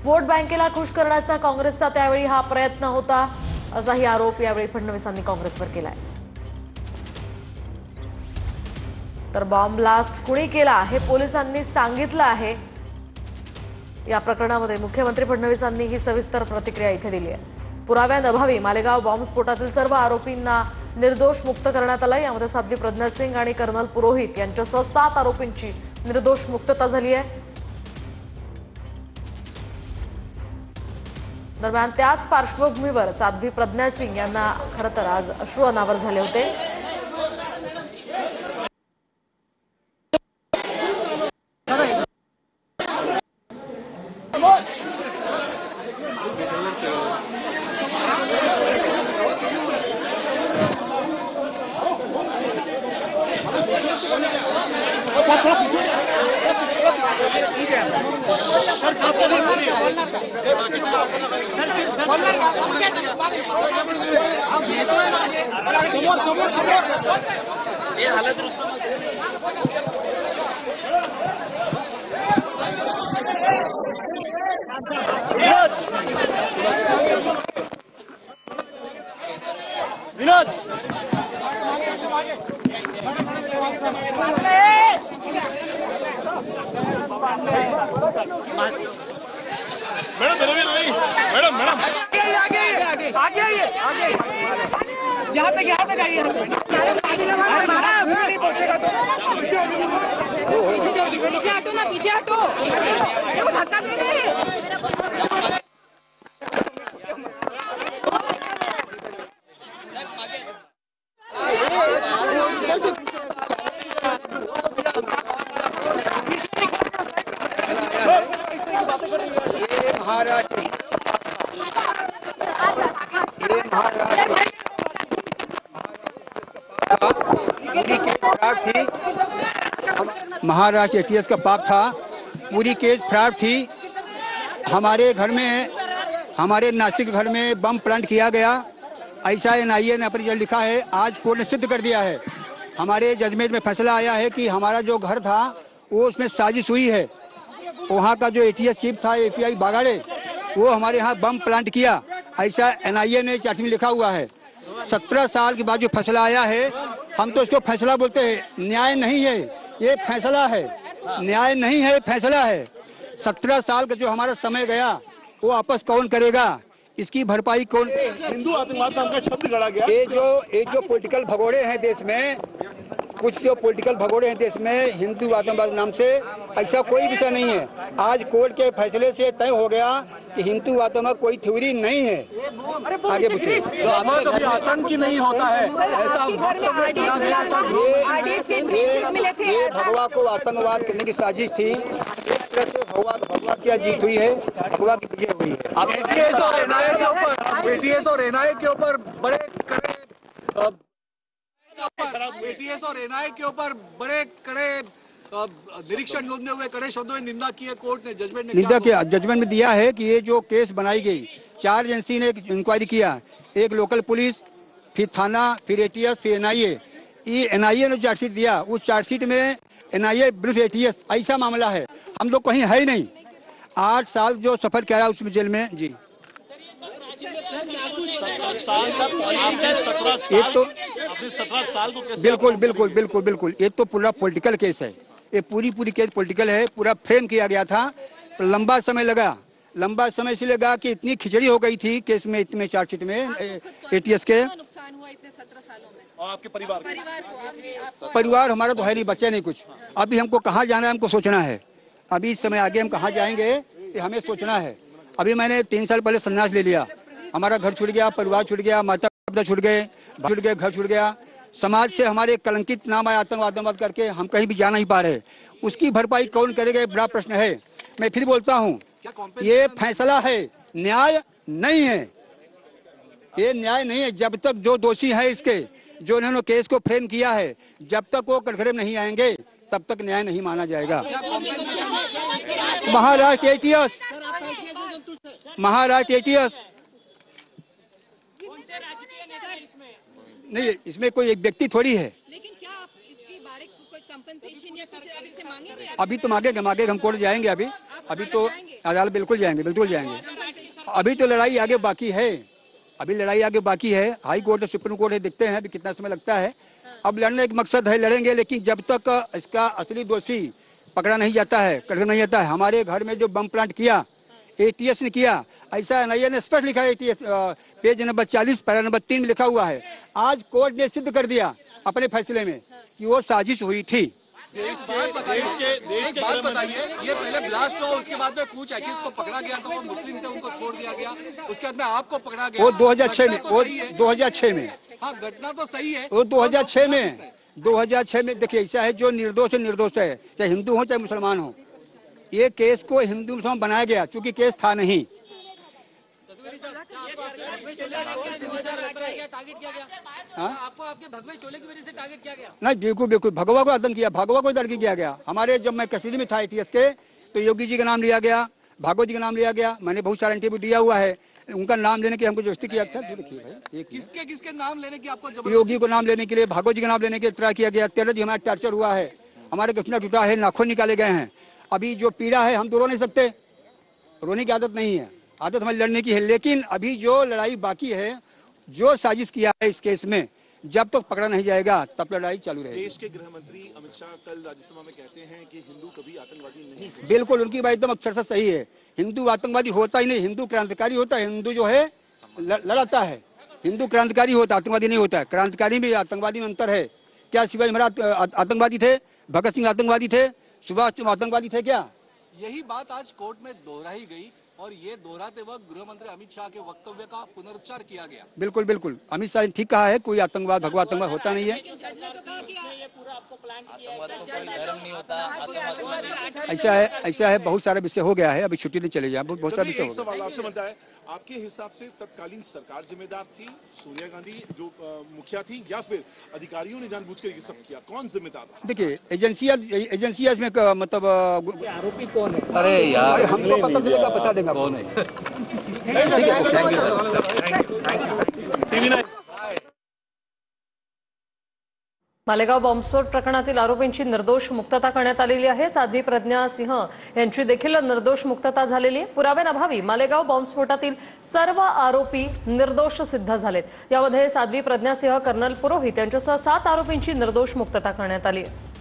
Vote बँकेला खुश करण्याचा काँग्रेसचा त्यावेळी हा प्रयत्न होता, असाही आरोप यावेळी फडणवीसांनी काँग्रेसवर केलाय। तर बॉम्ब ब्लास्ट कुणी केला हे पोलिसांनी सांगितलं आहे। या प्रकरणामध्ये मुख्यमंत्री फडणवीसांनी ही सविस्तर प्रतिक्रिया इथे दिली आहे। पुराव्यांअभावी मालेगाव बॉम्बस्फोटातील सर्व आरोपींना निर्दोष मुक्त करण्यात आलं। यामध्ये साध्वी प्रज्ञा सिंग आणि कर्नल पुरोहित यांच्यासह 7 आरोपींची निर्दोष मुक्तता झाली आहे। दरम्यान त्याच पार्श्वभूमीवर साध्वी प्रज्ञा सिंग यांना खरं तर आज अश्रू अनावर झाले होते। विनोद मैडम मैडम आगे आइए आगे यहाँ तक आइए पीछे हटो ना, पीछे हटो, देखो धक्का दे रहे हैं। महाराष्ट्र एटीएस का पाप था, पूरी केस फ्रॉड थी। हमारे घर में, हमारे नासिक घर में बम प्लांट किया गया, ऐसा एनआईए ने अपनी जज लिखा है। आज कोर्ट ने सिद्ध कर दिया है, हमारे जजमेंट में फैसला आया है कि हमारा जो घर था वो उसमें साजिश हुई है। वहाँ का जो एटीएस चीफ था एपीआई बागाड़े, वो हमारे यहाँ बम प्लांट किया, ऐसा एनआईए ने चार्ज में लिखा हुआ है। 17 साल के बाद जो फैसला आया है, हम तो इसको फैसला बोलते हैं, न्याय नहीं है ये फैसला है, न्याय नहीं है फैसला है। 17 साल का जो हमारा समय गया वो वापस कौन करेगा, इसकी भरपाई कौन। हिंदू आतंकवाद नाम का शब्द गढ़ा गया। ये जो पॉलिटिकल भगोड़े हैं देश में, कुछ जो पॉलिटिकल भगोड़े हैं देश में हिंदू आतंकवाद नाम से, ऐसा कोई विषय नहीं है। आज कोर्ट के फैसले से तय हो गया कि हिंदू आतंकवाद कोई थ्योरी नहीं है। आगे पूछिए। जो आतंकी नहीं होता है ऐसा ये भगवा को आतंकवाद करने की साजिश थी। इस तरह से भगवा की जीत हुई है, भगवा की विजय हुई है। एटीएस और एनआईए के ऊपर बड़े निरीक्षण नोंदने हुए कड़े शब्दों में निंदा की है। कोर्ट ने जजमेंट ने निंदा किया, जजमेंट में दिया है कि ये जो केस बनाई गई, 4 एजेंसी ने इंक्वायरी किया, एक लोकल पुलिस, फिर थाना, फिर एटीएस, फिर एनआईए। ये एनआईए ने चार्जशीट दिया, उस चार्जशीट में एनआईए विरुद्ध एटीएस ऐसा मामला है। हम लोग कहीं है ही नहीं। 8 साल जो सफर किया उसमें जेल में जी। बिल्कुल बिल्कुल बिल्कुल बिल्कुल, ये तो पूरा पॉलिटिकल केस है। ये पूरी केस पॉलिटिकल है, पूरा फ्रेम किया गया था। तो लंबा समय लगा, लंबा समय इसलिए लगा कि इतनी खिचड़ी हो गई थी केस में, इतने चार्जशीट में एटीएस के। नुकसान हुआ इतने 17 सालों में और आपके परिवार हमारा तो है नहीं, बच्चे नहीं कुछ। अभी हमको कहाँ जाना है, हमको सोचना है। अभी इस समय आगे हम कहाँ जाएंगे ये हमें सोचना है। अभी मैंने 3 साल पहले संन्यास ले लिया, हमारा घर छूट गया, परिवार छूट गया, माता पिता छूट गए, घर छूट गया। समाज से हमारे कलंकित नाम आया आतंकवाद करके, हम कहीं भी जा नहीं पा रहे। उसकी भरपाई कौन करेगा, ये बड़ा प्रश्न है। मैं फिर बोलता हूँ, ये फैसला है, न्याय नहीं है, ये न्याय नहीं है। जब तक जो दोषी है इसके, जो इन्होंने केस को फ्रेम किया है, जब तक वो कटघरे में नहीं आएंगे तब तक न्याय नहीं माना जाएगा। महाराष्ट्र एटीएस, महाराष्ट्र एटीएस नहीं, इसमें कोई एक व्यक्ति थोड़ी है। लेकिन क्या आप इसके बारे में कोई कंपनसेशन या कुछ अभी से मांगेंगे? अभी तो मांगेंगे, हम कोर्ट जाएंगे। अभी तो अदालत बिल्कुल जाएंगे। अभी तो लड़ाई आगे बाकी है, हाई कोर्ट है, सुप्रीम कोर्ट है, देखते हैं अभी कितना समय लगता है। अब लड़ने का मकसद है, लड़ेंगे, लेकिन जब तक इसका असली दोषी पकड़ा नहीं जाता है, कड़ा नहीं जाता है। हमारे घर में जो बम प्लांट किया एटीएस ने किया, ऐसा एनआईए ने स्पष्ट लिखा है, ATS page number 40 para number 3 में लिखा हुआ है। आज कोर्ट ने सिद्ध कर दिया अपने फैसले में कि वो साजिश हुई थी। देश के बात बताइए, ये पहले ब्लास्ट हुआ, उसके बाद में कुछ एक्टिविस्ट को पकड़ा गया था, वो मुस्लिम थे, उनको छोड़ दिया गया, उसके बाद में आपको पकड़ा गया। वो 2006 में हाँ, घटना तो सही है। वो 2006 में देखिए, ऐसा है, जो निर्दोष है, चाहे हिंदू हो चाहे मुसलमान हो। ये केस को हिंदू मुसलमान बनाया गया, चूंकि केस था नहीं। आपको आपके भगवे चोले की वजह से टारगेट किया गया? नहीं, बिल्कुल भगवा को आतंक किया, भगवा को दर्ज किया गया। हमारे जब मैं कस्टडी में था एटीएस के, तो योगी जी का नाम लिया गया, भागवत जी का नाम लिया गया। मैंने बहुत सारा इंटरव्यू दिया हुआ है, उनका नाम लेने की हमको जबरदस्ती किया था। देखिए भाई, किसके नाम लेने की आपको जबरदस्ती? योगी को नाम लेने के लिए, भागवत जी का नाम लेने के लिए ट्राई किया गया। 13 दिन हमारा टॉर्चर हुआ है, हमारे घुटना टूटा है, नाखून निकाले गए हैं। अभी जो पीड़ा है, हम तो रो नहीं सकते, रोने की आदत नहीं है, आदत हमें लड़ने की है। लेकिन अभी जो लड़ाई बाकी है, जो साजिश किया है इस केस में, जब तक पकड़ा नहीं जाएगा तब लड़ाई चालू रहेगी। देश के गृह मंत्री अमित शाह कल राज्यसभा में कहते हैं कि हिंदू कभी आतंकवादी नहीं है। बिल्कुल, उनकी बात एकदम अक्षरशः सही है। हिंदू आतंकवादी होता ही नहीं, हिंदू क्रांतिकारी होता है। हिंदू जो है लड़ाता है, हिंदू क्रांतिकारी होता है, आतंकवादी नहीं होता है। क्रांतिकारी में आतंकवादी में अंतर है। क्या शिवाजी महाराज आतंकवादी थे? भगत सिंह आतंकवादी थे? सुभाष चंद्र आतंकवादी थे क्या? यही बात आज कोर्ट में दोहराई गई और ये दोहराते वक्त गृह मंत्री अमित शाह के वक्तव्य का पुनरुच्चार किया गया। बिल्कुल, अमित शाह ने ठीक कहा है, कोई आतंकवाद भगवा आतंकवाद होता नहीं है। ऐसा है, बहुत सारा विषय हो गया है, अभी छुट्टी नहीं चले जाए, बहुत सारा विषय हो गया। सवाल आपसे बनता है, आपके हिसाब से तत्कालीन सरकार जिम्मेदार थी, सोनिया गांधी जो मुखिया थी, या फिर अधिकारियों ने जानबूझकर ये सब किया? कौन जिम्मेदार था? देखिए, एजेंसियां इसमें मतलब आरोपी कौन है? अरे यार, हमको पता चलेगा, बता देंगे कौन है? ठीक है, थैंक यू सर। मालेगाव बॉम्बस्फोट प्रकरणातील आरोपींची निर्दोष मुक्तता करण्यात आलेली आहे। साध्वी प्रज्ञा सिंह यांची देखील निर्दोष मुक्तता झालेली आहे। पुराव्यांअभावी मालेगाव बॉम्बस्फोटातील सर्व आरोपी निर्दोष सिद्ध झालेत। यामध्ये साध्वी प्रज्ञा सिंह, कर्नल पुरोहित यांच्यासह 7 आरोपींची निर्दोष मुक्तता करण्यात आली आहे।